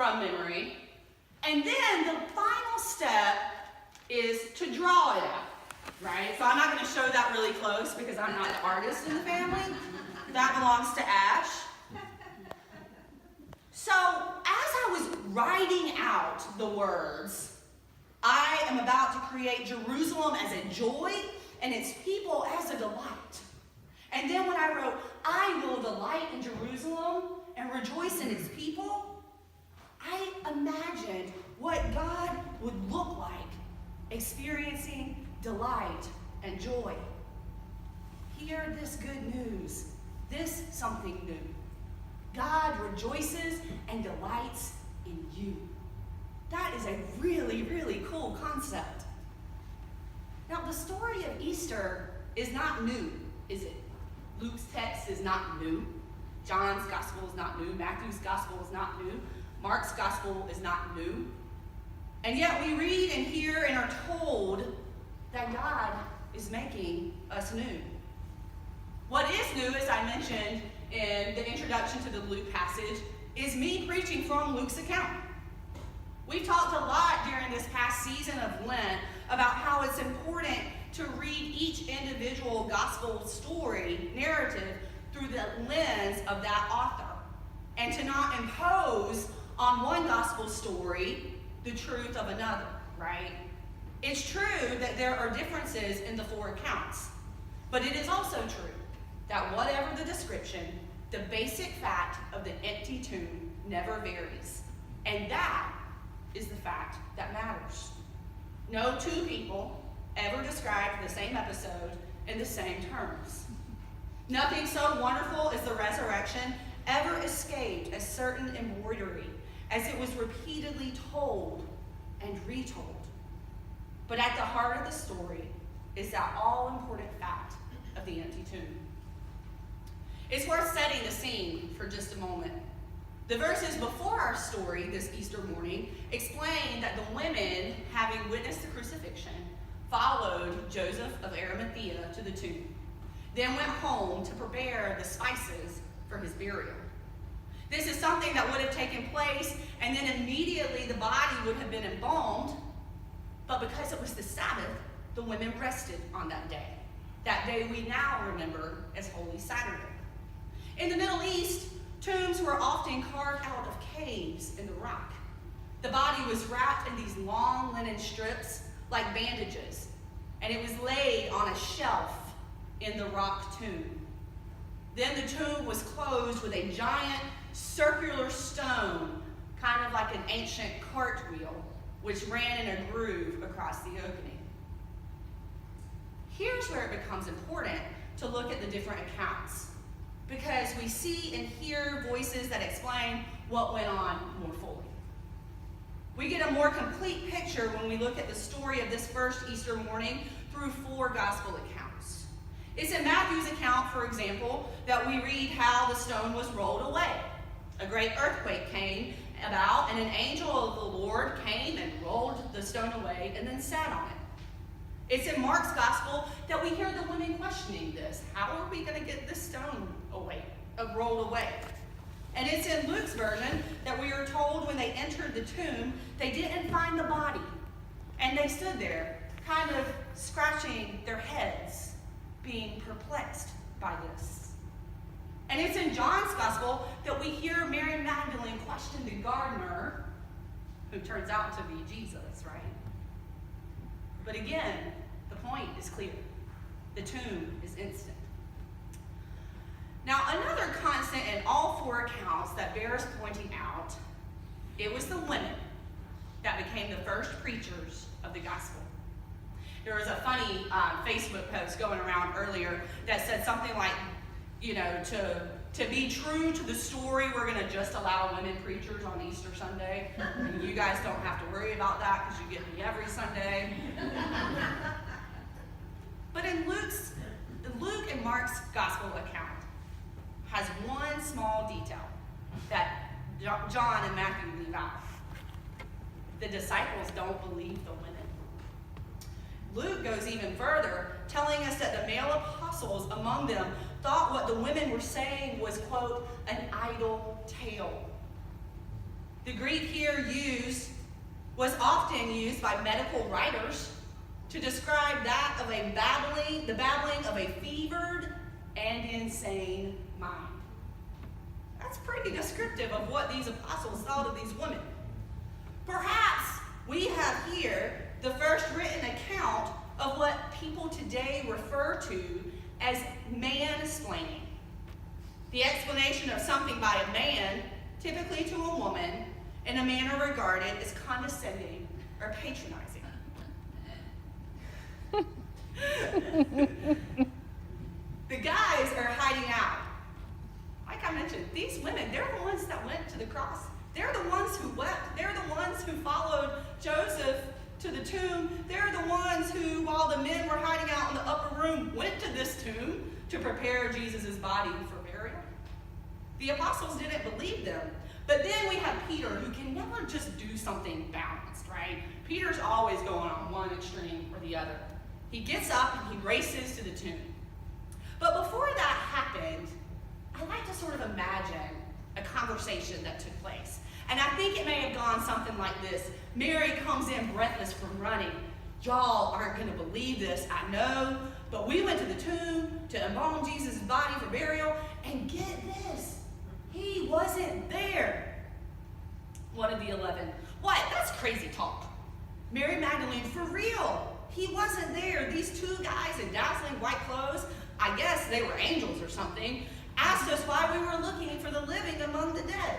from memory. And then the final step is to draw it out, right? So I'm not going to show that really close because I'm not the artist in the family. That belongs to Ash. So as I was writing out the words, I am about to create Jerusalem as a joy and its people as a delight. And then when I wrote, I will delight in Jerusalem and rejoice in its people, I imagined what God would look like experiencing delight and joy. Hear this good news, this something new. God rejoices and delights in you. That is a really, really cool concept. Now, the story of Easter is not new, is it? Luke's text is not new. John's gospel is not new. Matthew's gospel is not new. Mark's gospel is not new. And yet we read and hear and are told that God is making us new. What is new, as I mentioned in the introduction to the Luke passage, is me preaching from Luke's account. We've talked a lot during this past season of Lent about how it's important to read each individual gospel story, narrative, through the lens of that author, and to not impose on one gospel story the truth of another, right? It's true that there are differences in the four accounts, but it is also true that whatever the description, the basic fact of the empty tomb never varies. And that is the fact that matters. No two people ever described the same episode in the same terms. Nothing so wonderful as the resurrection ever escaped a certain embroidery as it was repeatedly told and retold. But at the heart of the story is that all-important fact of the empty tomb. It's worth setting the scene for just a moment. The verses before our story this Easter morning explain that the women, having witnessed the crucifixion, followed Joseph of Arimathea to the tomb, then went home to prepare the spices for his burial. This is something that would have taken place, and then immediately the body would have been embalmed, but because it was the Sabbath, the women rested on that day we now remember as Holy Saturday. In the Middle East, tombs were often carved out of caves in the rock. The body was wrapped in these long linen strips like bandages, and it was laid on a shelf in the rock tomb. Then the tomb was closed with a giant circular stone, kind of like an ancient cartwheel, which ran in a groove across the opening. Here's where it becomes important to look at the different accounts, because we see and hear voices that explain what went on more fully. We get a more complete picture when we look at the story of this first Easter morning through four gospel accounts. It's in Matthew's account, for example, that we read how the stone was rolled away. A great earthquake came about, and an angel of the Lord came and rolled the stone away and then sat on it. It's in Mark's gospel that we hear the women questioning this. How are we going to get this stone rolled away? And it's in Luke's version that we are told when they entered the tomb, they didn't find the body. And they stood there, kind of scratching their heads, being perplexed by this. And it's in John's gospel that we hear Mary Magdalene question the gardener, who turns out to be Jesus, right? But again, the point is clear. The tomb is instant. Now, another constant in all four accounts that bears pointing out, it was the women that became the first preachers of the gospel. There was a funny Facebook post going around earlier that said something like, to be true to the story, we're going to just allow women preachers on Easter Sunday. And you guys don't have to worry about that because you get me every Sunday. But in Luke and Mark's gospel account has one small detail that John and Matthew leave out. The disciples don't believe the women. Luke goes even further, telling us that the male apostles among them thought what the women were saying was, quote, an idle tale. The Greek here was often used by medical writers to describe that of the babbling of a fevered and insane mind. That's pretty descriptive of what these apostles thought of these women. Perhaps we have here the first written account of what people today refer to as mansplaining. The explanation of something by a man, typically to a woman, in a manner regarded as condescending or patronizing. The guys are hiding out. Like I mentioned, these women, they're the ones that went to the cross. They're the ones who wept. They're the ones who followed Joseph to the tomb. They're the ones who, while the men were hiding out in the upper room, went to this tomb to prepare Jesus' body for burial. The apostles didn't believe them. But then we have Peter, who can never just do something balanced, right? Peter's always going on one extreme or the other. He gets up and he races to the tomb. But before that happened, I like to sort of imagine a conversation that took place. And I think it may have gone something like this. Mary comes in breathless from running. Y'all aren't going to believe this, I know, but we went to the tomb to embalm Jesus' body for burial, and get this, he wasn't there. One of the 11. What? That's crazy talk. Mary Magdalene, for real, he wasn't there. These two guys in dazzling white clothes, I guess they were angels or something, asked us why we were looking for the living among the dead.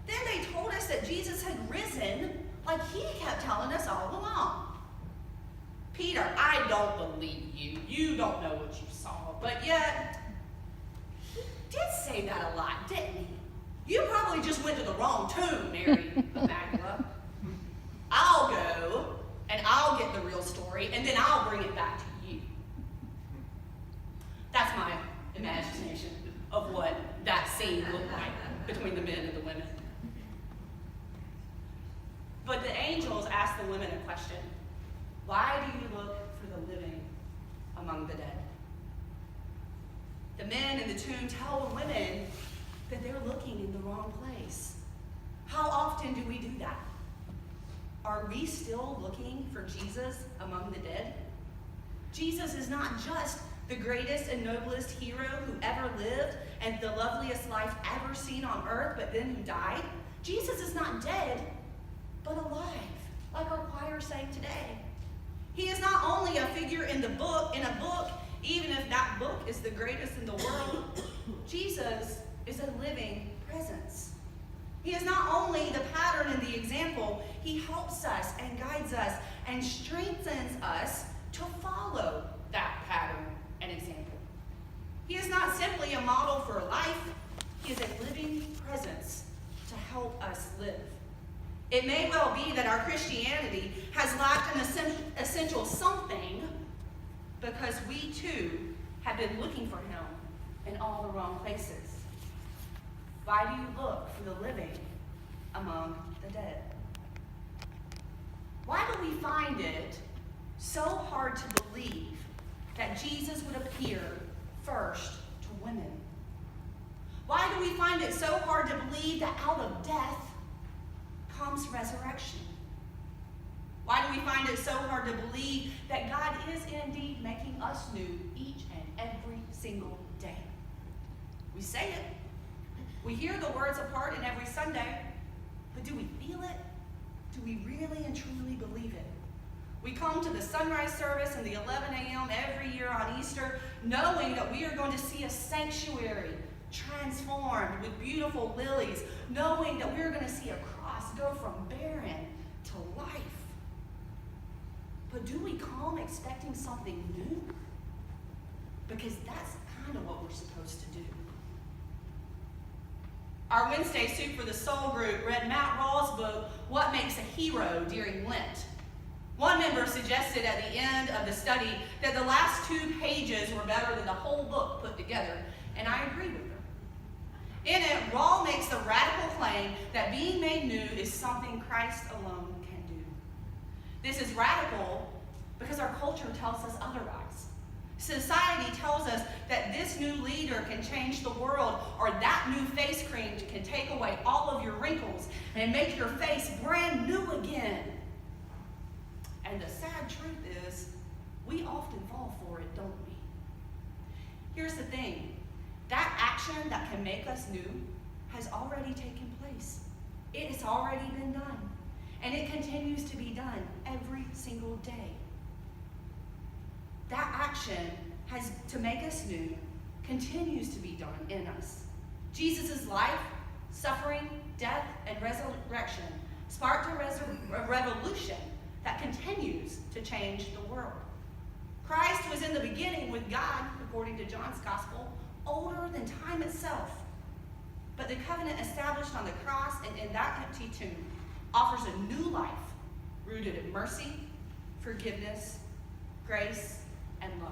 Then they told us that Jesus had risen like he kept telling us all along. Peter, I don't believe you. You don't know what you saw. But yet, he did say that a lot, didn't he? You probably just went to the wrong tomb, Mary Magdalene. I'll go, and I'll get the real story, and then I'll bring it back to you. That's my imagination of what that scene looked like between the men and the women. But the angels asked the women a question. Why do you look for the living among the dead? The men in the tomb tell the women that they're looking in the wrong place. How often do we do that? Are we still looking for Jesus among the dead? Jesus is not just the greatest and noblest hero who ever lived and the loveliest life ever seen on earth, but then who died. Jesus is not dead, but alive, like our choir sang today. He is not only a figure in a book, even if that book is the greatest in the world. Jesus is a living presence. He is not only the pattern and the example, he helps us and guides us and strengthens us to follow that pattern and example. He is not simply a model for life, he is a living presence to help us live. It may well be that our Christianity has lacked an essential something because we too have been looking for him in all the wrong places. Why do you look for the living among the dead? Why do we find it so hard to believe that Jesus would appear first to women? Why do we find it so hard to believe that out of death comes resurrection? Why do we find it so hard to believe that God is indeed making us new each and every single day? We say it. We hear the words of pardon every Sunday, but do we feel it? Do we really and truly believe it? We come to the sunrise service and the 11 a.m. every year on Easter, knowing that we are going to see a sanctuary transformed with beautiful lilies, knowing that we're going to see a cross go from barren to life. But do we come expecting something new? Because that's kind of what we're supposed to do. Our Wednesday Soup for the Soul group read Matt Rawls' book, What Makes a Hero, during Lent. One member suggested at the end of the study that the last 2 pages were better than the whole book put together, and I agree with her. In it, Rawls makes the radical claim that being made new is something Christ alone can do. This is radical because our culture tells us otherwise. Society tells us that this new leader can change the world, or that new face cream can take away all of your wrinkles, and make your face brand new again. And the sad truth is, we often fall for it, don't we? Here's the thing. That action that can make us new has already taken place. It has already been done. And it continues to be done every single day. That action has to make us new continues to be done in us. Jesus' life, suffering, death, and resurrection sparked a revolution that continues to change the world. Christ was in the beginning with God, according to John's Gospel, older than time itself. But the covenant established on the cross and in that empty tomb offers a new life rooted in mercy, forgiveness, grace, and love.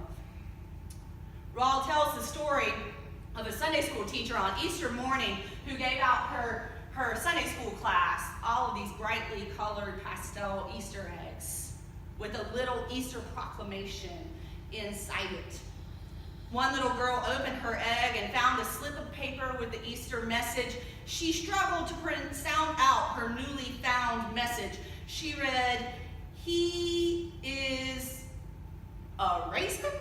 Raul tells the story of a Sunday school teacher on Easter morning who gave out her Sunday school class all of these brightly colored pastel Easter eggs with a little Easter proclamation inside it. One little girl opened her egg and found a slip of paper with the Easter message. She struggled to sound out her newly found message. She read, "He is a raisin?"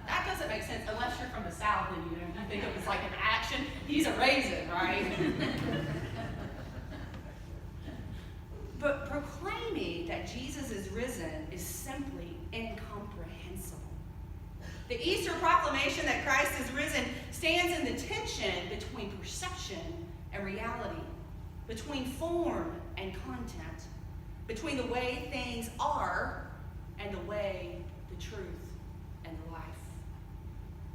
That doesn't make sense unless you're from the South and you think of it as like an action. He's a raisin, right? But proclaiming that Jesus is risen is simply incomprehensible. The Easter proclamation that Christ is risen stands in the tension between perception and reality, between form and content, between the way things are and the way, the truth, and the life.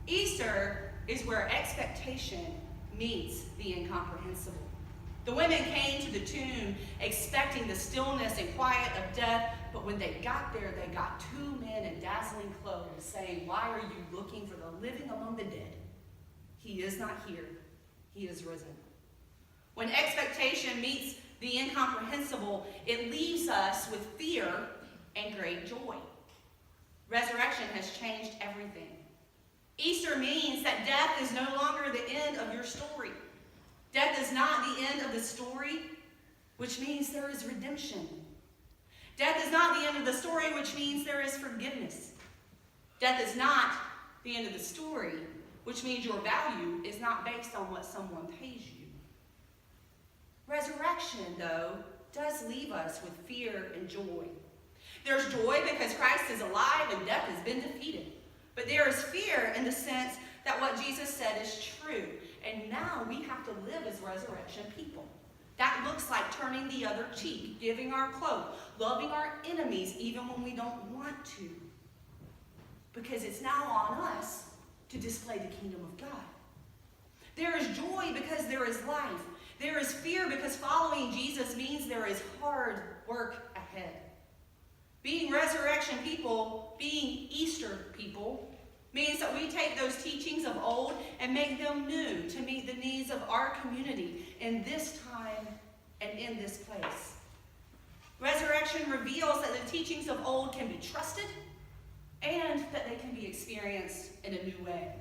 Easter is where expectation meets the incomprehensible. The women came to the tomb expecting the stillness and quiet of death, but when they got there, they got two men in dazzling clothes saying, "Why are you looking for the living among the dead? He is not here. He is risen." When expectation meets the incomprehensible, it leaves us with fear and great joy. Resurrection has changed everything. Easter means that death is no longer the end of your story. Death is not the end of the story, which means there is redemption. Death is not the end of the story, which means there is forgiveness. Death is not the end of the story, which means your value is not based on what someone pays you. Resurrection, though, does leave us with fear and joy. There's joy because Christ is alive and death has been defeated. But there is fear in the sense that what Jesus said is true. And now we have to live as resurrection people. That looks like turning the other cheek, giving our cloak, loving our enemies even when we don't want to. Because it's now on us to display the kingdom of God. There is joy because there is life. There is fear because following Jesus means there is hard work ahead. Being resurrection people, being Easter people, means that we take those teachings of old and make them new to meet the needs of our community in this time and in this place. Resurrection reveals that the teachings of old can be trusted and that they can be experienced in a new way.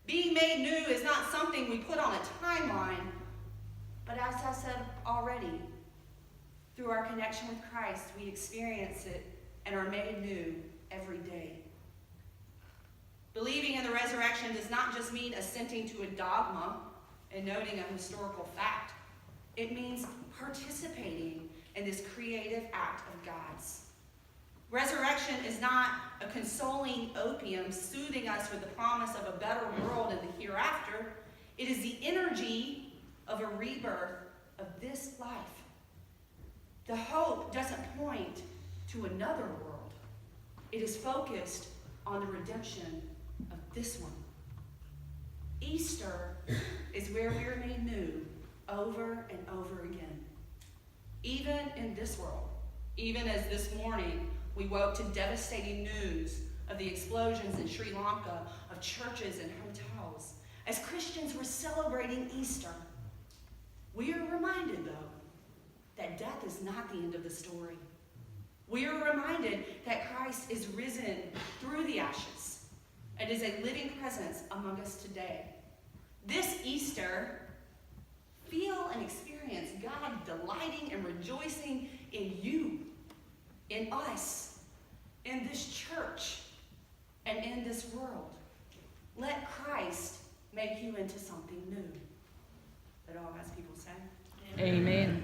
Being made new is not something we put on a timeline, but as I said already, through our connection with Christ, we experience it and are made new every day. Believing in the resurrection does not just mean assenting to a dogma and noting a historical fact. It means participating in this creative act of God's. Resurrection is not a consoling opium soothing us with the promise of a better world in the hereafter. It is the energy of a rebirth of this life. The hope doesn't point to another world. It is focused on the redemption of this one. Easter is where we are made new over and over again. Even in this world, even as this morning we woke to devastating news of the explosions in Sri Lanka, of churches and hotels. As Christians were celebrating Easter, we are reminded, though, that death is not the end of the story. We are reminded that Christ is risen through the ashes and is a living presence among us today. This Easter, feel and rejoicing in you, in us, in this church, and in this world. Let Christ make you into something new. Let all God's people say, Amen.